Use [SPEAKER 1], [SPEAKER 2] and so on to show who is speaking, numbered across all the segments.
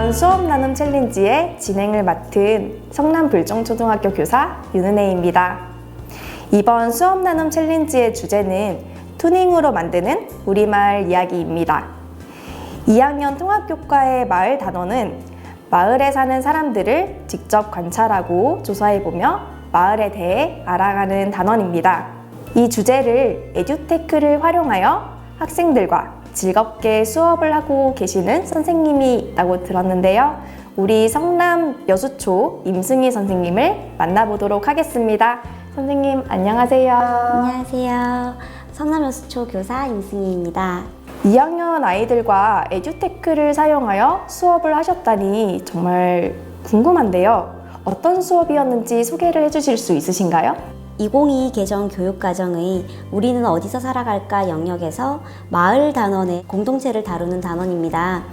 [SPEAKER 1] 이번 수업 나눔 챌린지의 진행을 맡은 성남불정초등학교 교사 윤은혜입니다. 이번 수업 나눔 챌린지의 주제는 투닝으로 만드는 우리마을 이야기입니다. 2학년 통합교과의 마을 단원은 마을에 사는 사람들을 직접 관찰하고 조사해보며 마을에 대해 알아가는 단원입니다. 이 주제를 에듀테크를 활용하여 학생들과 즐겁게 수업을 하고 계시는 선생님이 있다고 들었는데요. 우리 성남 여수초 임승희 선생님을 만나보도록 하겠습니다. 선생님 안녕하세요.
[SPEAKER 2] 안녕하세요. 성남 여수초 교사 임승희입니다.
[SPEAKER 1] 2학년 아이들과 에듀테크를 사용하여 수업을 하셨다니 정말 궁금한데요. 어떤 수업이었는지 소개를 해주실 수 있으신가요?
[SPEAKER 2] 2022 개정 교육과정의 우리는 어디서 살아갈까 영역에서 마을 단원의 공동체를 다루는 단원입니다.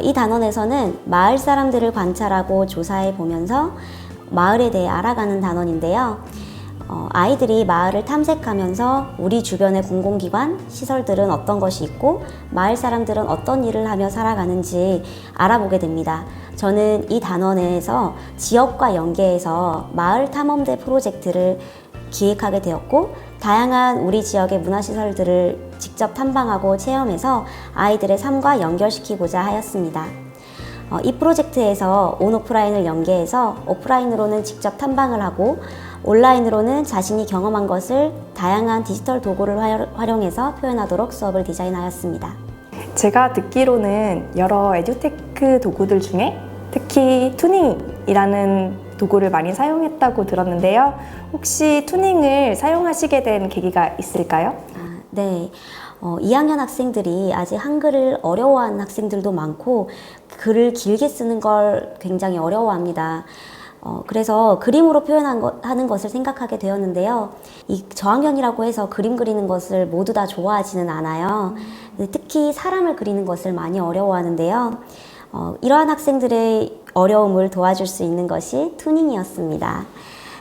[SPEAKER 2] 이 단원에서는 마을 사람들을 관찰하고 조사해 보면서 마을에 대해 알아가는 단원인데요. 아이들이 마을을 탐색하면서 우리 주변의 공공기관, 시설들은 어떤 것이 있고 마을 사람들은 어떤 일을 하며 살아가는지 알아보게 됩니다. 저는 이 단원에서 지역과 연계해서 마을 탐험대 프로젝트를 기획하게 되었고 다양한 우리 지역의 문화시설들을 직접 탐방하고 체험해서 아이들의 삶과 연결시키고자 하였습니다. 이 프로젝트에서 온 오프라인을 연계해서 오프라인으로는 직접 탐방을 하고 온라인으로는 자신이 경험한 것을 다양한 디지털 도구를 활용해서 표현하도록 수업을 디자인하였습니다.
[SPEAKER 1] 제가 듣기로는 여러 에듀테크 도구들 중에 특히 투닝이라는 도구를 많이 사용했다고 들었는데요. 혹시 투닝을 사용하시게 된 계기가 있을까요?
[SPEAKER 2] 네. 2학년 학생들이 아직 한글을 어려워하는 학생들도 많고 글을 길게 쓰는 걸 굉장히 어려워합니다. 그래서 그림으로 표현하는 것을 생각하게 되었는데요. 이 저학년이라고 해서 그림 그리는 것을 모두 다 좋아하지는 않아요. 특히 사람을 그리는 것을 많이 어려워하는데요. 이러한 학생들의 어려움을 도와줄 수 있는 것이 투닝이었습니다.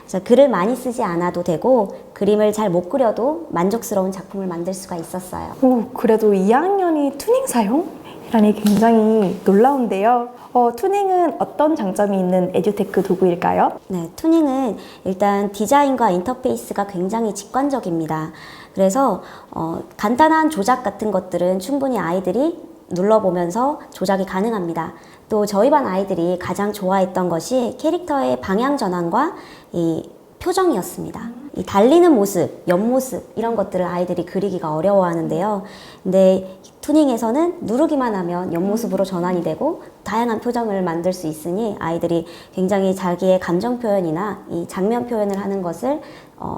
[SPEAKER 2] 그래서 글을 많이 쓰지 않아도 되고 그림을 잘 못 그려도 만족스러운 작품을 만들 수가 있었어요.
[SPEAKER 1] 그래도 2학년이 투닝 사용이라니 굉장히 놀라운데요. 투닝은 어떤 장점이 있는 에듀테크 도구일까요?
[SPEAKER 2] 네, 투닝은 일단 디자인과 인터페이스가 굉장히 직관적입니다. 그래서 간단한 조작 같은 것들은 충분히 아이들이 눌러보면서 조작이 가능합니다. 또 저희 반 아이들이 가장 좋아했던 것이 캐릭터의 방향 전환과 이 표정이었습니다. 이 달리는 모습, 옆모습 이런 것들을 아이들이 그리기가 어려워하는데요. 근데 투닝에서는 누르기만 하면 옆모습으로 전환이 되고 다양한 표정을 만들 수 있으니 아이들이 굉장히 자기의 감정 표현이나 이 장면 표현을 하는 것을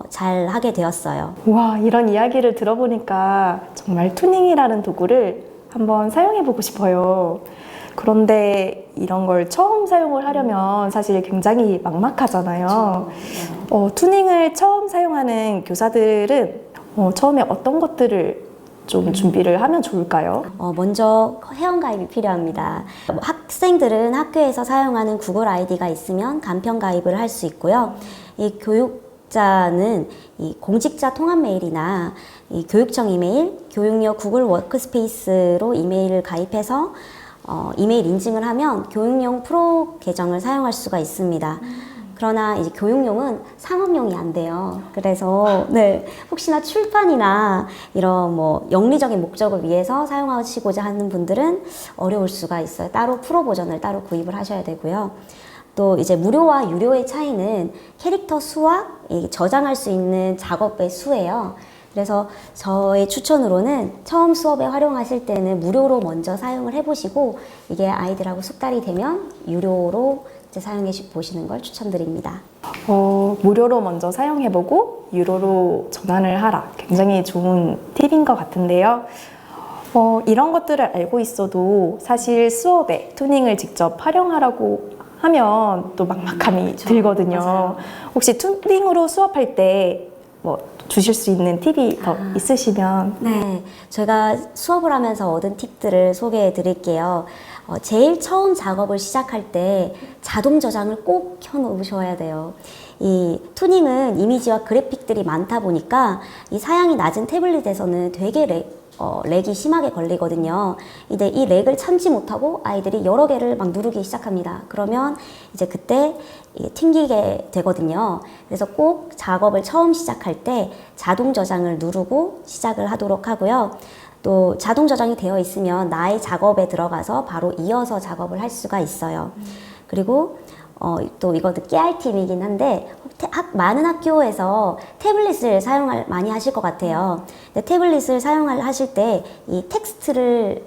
[SPEAKER 2] 잘 하게 되었어요.
[SPEAKER 1] 와, 이런 이야기를 들어보니까 정말 투닝이라는 도구를 한번 사용해보고 싶어요. 그런데 이런 걸 처음 사용을 하려면 사실 굉장히 막막하잖아요. 투닝을 처음 사용하는 교사들은 처음에 어떤 것들을 좀 준비를 하면 좋을까요?
[SPEAKER 2] 먼저 회원가입이 필요합니다. 학생들은 학교에서 사용하는 구글 아이디가 있으면 간편 가입을 할 수 있고요. 이 교육자는 이 공직자 통합 메일이나 이 교육청 이메일, 교육용 구글 워크스페이스로 이메일을 가입해서 이메일 인증을 하면 교육용 프로 계정을 사용할 수가 있습니다. 그러나 이제 교육용은 상업용이 안 돼요. 그래서 네, 혹시나 출판이나 이런 뭐 영리적인 목적을 위해서 사용하시고자 하는 분들은 어려울 수가 있어요. 따로 프로 버전을 따로 구입을 하셔야 되고요. 또 이제 무료와 유료의 차이는 캐릭터 수와 저장할 수 있는 작업의 수예요. 그래서 저의 추천으로는 처음 수업에 활용하실 때는 무료로 먼저 사용을 해보시고 이게 아이들하고 숙달이 되면 유료로 이제 사용해 보시는 걸 추천드립니다.
[SPEAKER 1] 무료로 먼저 사용해보고 유료로 전환을 하라. 굉장히 좋은 팁인 것 같은데요. 이런 것들을 알고 있어도 사실 수업에 투닝을 직접 활용하라고 하면 또 막막함이 들거든요.
[SPEAKER 2] 맞아요.
[SPEAKER 1] 혹시 투닝으로 수업할 때 주실 수 있는 팁이 더 있으시면.
[SPEAKER 2] 네, 제가 수업을 하면서 얻은 팁들을 소개해 드릴게요. 제일 처음 작업을 시작할 때 자동 저장을 꼭 켜놓으셔야 돼요. 이 투닝은 이미지와 그래픽들이 많다 보니까 이 사양이 낮은 태블릿에서는 되게 렉이 심하게 걸리거든요. 근데 이 렉을 참지 못하고 아이들이 여러 개를 막 누르기 시작합니다. 그러면 이제 그때 이게 튕기게 되거든요. 그래서 꼭 작업을 처음 시작할 때 자동 저장을 누르고 시작을 하도록 하고요. 또 자동 저장이 되어 있으면 나의 작업에 들어가서 바로 이어서 작업을 할 수가 있어요. 그리고 또 이것도 깨알팁이긴 한데 많은 학교에서 태블릿을 많이 하실 것 같아요. 근데 태블릿을 하실 때 이 텍스트를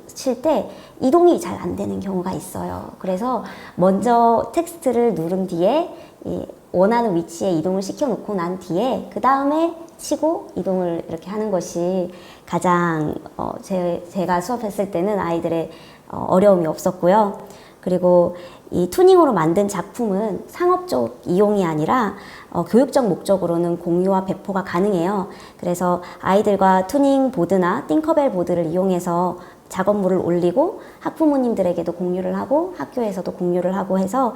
[SPEAKER 2] 칠 때 이동이 잘 안 되는 경우가 있어요. 그래서 먼저 텍스트를 누른 뒤에 이 원하는 위치에 이동을 시켜 놓고 난 뒤에 그 다음에 치고 이동을 이렇게 하는 것이 가장 제가 수업했을 때는 아이들의 어려움이 없었고요. 그리고 이 투닝으로 만든 작품은 상업적 이용이 아니라 교육적 목적으로는 공유와 배포가 가능해요. 그래서 아이들과 투닝 보드나 띵커벨 보드를 이용해서 작업물을 올리고 학부모님들에게도 공유를 하고 학교에서도 공유를 하고 해서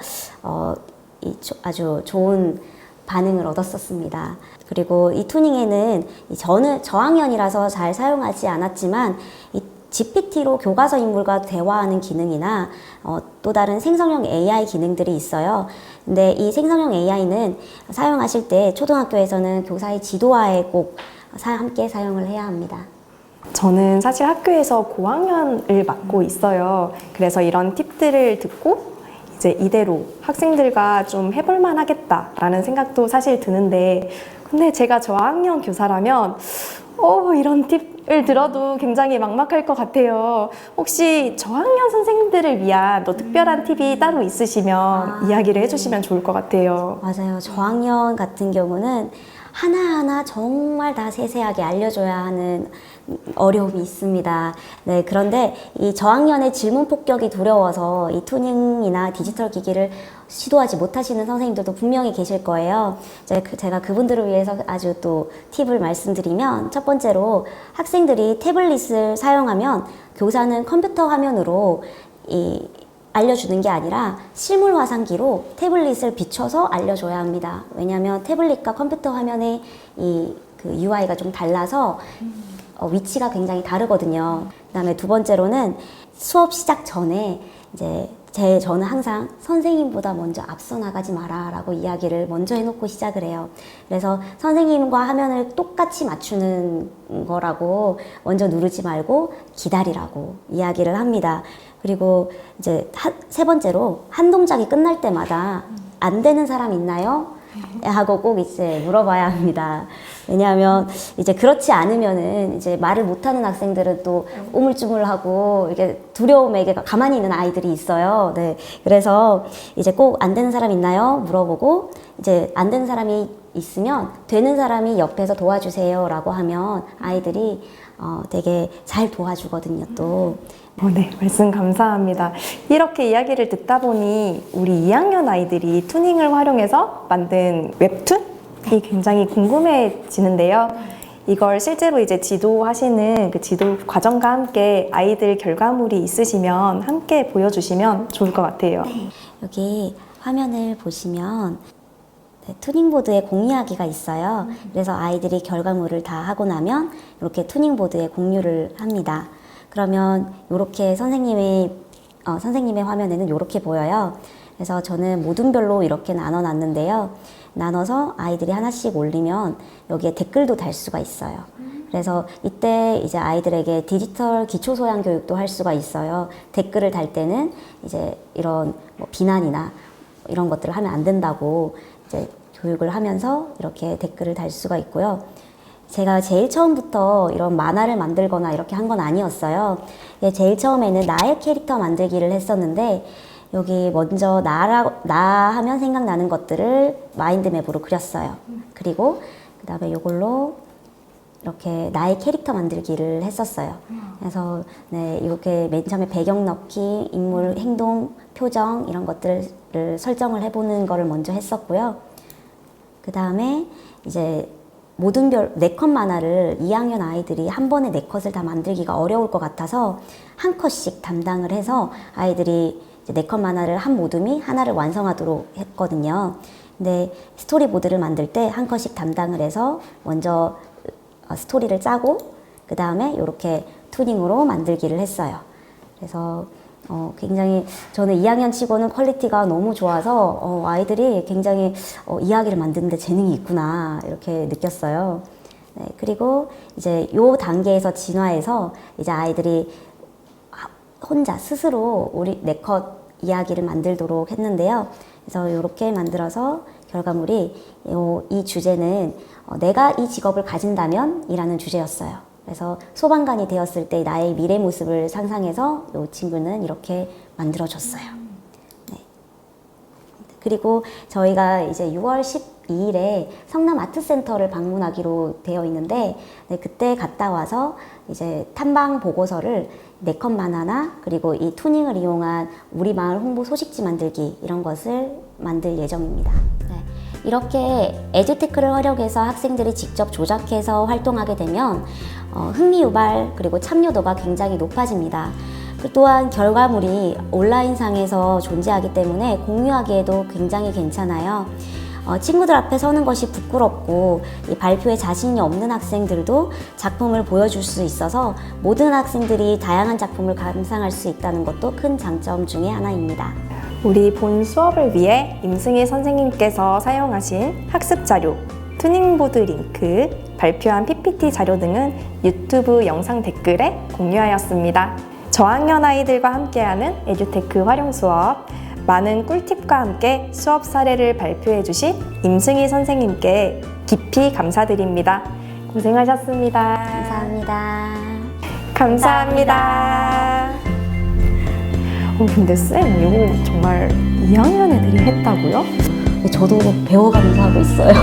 [SPEAKER 2] 아주 좋은 반응을 얻었었습니다. 그리고 이 투닝에는 저는 저학년이라서 잘 사용하지 않았지만 이 GPT로 교과서 인물과 대화하는 기능이나 또 다른 생성형 AI 기능들이 있어요. 근데 이 생성형 AI는 사용하실 때 초등학교에서는 교사의 지도하에 꼭 함께 사용을 해야 합니다.
[SPEAKER 1] 저는 사실 학교에서 고학년을 맡고 있어요. 그래서 이런 팁들을 듣고 이제 이대로 학생들과 좀 해볼만 하겠다라는 생각도 사실 드는데, 근데 제가 저학년 교사라면 이런 팁을 들어도 굉장히 막막할 것 같아요. 혹시 저학년 선생님들을 위한 또 특별한 팁이 따로 있으시면 이야기를 해주시면 좋을 것 같아요.
[SPEAKER 2] 맞아요. 저학년 같은 경우는 하나하나 정말 다 세세하게 알려줘야 하는 어려움이 있습니다. 네, 그런데 이 저학년의 질문 폭격이 두려워서 이 투닝이나 디지털 기기를 시도하지 못하시는 선생님들도 분명히 계실 거예요. 제가 그분들을 위해서 아주 또 팁을 말씀드리면, 첫 번째로 학생들이 태블릿을 사용하면 교사는 컴퓨터 화면으로 알려주는 게 아니라 실물 화상기로 태블릿을 비춰서 알려줘야 합니다. 왜냐하면 태블릿과 컴퓨터 화면의 그 UI가 좀 달라서 위치가 굉장히 다르거든요. 그다음에 두 번째로는 수업 시작 전에 저는 항상 선생님보다 먼저 앞서 나가지 마라 라고 이야기를 먼저 해놓고 시작을 해요. 그래서 선생님과 화면을 똑같이 맞추는 거라고 먼저 누르지 말고 기다리라고 이야기를 합니다. 그리고 세 번째로 한 동작이 끝날 때마다 안 되는 사람 있나요? 하고 꼭 물어봐야 합니다. 왜냐하면 그렇지 않으면은 말을 못하는 학생들은 또 우물쭈물하고 이렇게 두려움에 가만히 있는 아이들이 있어요. 네. 그래서 꼭 안 되는 사람 있나요? 물어보고 안 되는 사람이 있으면 되는 사람이 옆에서 도와주세요라고 하면 아이들이 되게 잘 도와주거든요, 또.
[SPEAKER 1] 네, 말씀 감사합니다. 이렇게 이야기를 듣다 보니 우리 2학년 아이들이 투닝을 활용해서 만든 웹툰이 굉장히 궁금해지는데요. 이걸 실제로 지도하시는 그 지도 과정과 함께 아이들 결과물이 있으시면 함께 보여주시면 좋을 것 같아요.
[SPEAKER 2] 네. 여기 화면을 보시면 투닝보드에 공유하기가 있어요. 그래서 아이들이 결과물을 다 하고 나면 이렇게 투닝보드에 공유를 합니다. 그러면 이렇게 선생님의 화면에는 이렇게 보여요. 그래서 저는 모둠별로 이렇게 나눠 놨는데요. 나눠서 아이들이 하나씩 올리면 여기에 댓글도 달 수가 있어요. 그래서 이때 아이들에게 디지털 기초 소양 교육도 할 수가 있어요. 댓글을 달 때는 이런 비난이나 이런 것들을 하면 안 된다고 교육을 하면서 이렇게 댓글을 달 수가 있고요. 제가 제일 처음부터 이런 만화를 만들거나 이렇게 한 건 아니었어요. 제일 처음에는 나의 캐릭터 만들기를 했었는데, 여기 먼저 나 하면 생각나는 것들을 마인드맵으로 그렸어요. 그리고 그 다음에 이걸로 이렇게 나의 캐릭터 만들기를 했었어요. 그래서 이렇게 맨 처음에 배경 넣기, 인물 행동, 표정 이런 것들을 설정을 해보는 거를 먼저 했었고요. 그 다음에 모든별 4컷 만화를 2학년 아이들이 한 번에 4컷을 다 만들기가 어려울 것 같아서 한 컷씩 담당을 해서 아이들이 4컷 만화를 한 모둠이 하나를 완성하도록 했거든요. 근데 스토리보드를 만들 때 한 컷씩 담당을 해서 먼저 스토리를 짜고 그 다음에 이렇게 투닝으로 만들기를 했어요. 그래서 굉장히 저는 2학년 치고는 퀄리티가 너무 좋아서 아이들이 굉장히 이야기를 만드는데 재능이 있구나 이렇게 느꼈어요. 네, 그리고 이제 요 단계에서 진화해서 이제 아이들이 혼자 스스로 우리 네컷 이야기를 만들도록 했는데요. 그래서 이렇게 만들어서 결과물이 이 주제는 내가 이 직업을 가진다면 이라는 주제였어요. 그래서 소방관이 되었을 때 나의 미래 모습을 상상해서 이 친구는 이렇게 만들어줬어요. 네. 그리고 저희가 이제 6월 12일에 성남 아트센터를 방문하기로 되어 있는데, 네, 그때 갔다 와서 이제 탐방 보고서를 4컷 만화나 그리고 이 투닝을 이용한 우리 마을 홍보 소식지 만들기 이런 것을 만들 예정입니다. 네. 이렇게 에듀테크를 활용해서 학생들이 직접 조작해서 활동하게 되면 흥미 유발 그리고 참여도가 굉장히 높아집니다. 또한 결과물이 온라인상에서 존재하기 때문에 공유하기에도 굉장히 괜찮아요. 친구들 앞에 서는 것이 부끄럽고 이 발표에 자신이 없는 학생들도 작품을 보여줄 수 있어서 모든 학생들이 다양한 작품을 감상할 수 있다는 것도 큰 장점 중에 하나입니다.
[SPEAKER 1] 우리 본 수업을 위해 임승희 선생님께서 사용하신 학습 자료, 투닝보드 링크, 발표한 PPT 자료 등은 유튜브 영상 댓글에 공유하였습니다. 저학년 아이들과 함께하는 에듀테크 활용 수업, 많은 꿀팁과 함께 수업 사례를 발표해 주신 임승희 선생님께 깊이 감사드립니다. 고생하셨습니다.
[SPEAKER 2] 감사합니다.
[SPEAKER 1] 감사합니다. 근데 쌤, 이거 정말 2학년 애들이 했다고요?
[SPEAKER 2] 저도 배워가면서 하고 있어요.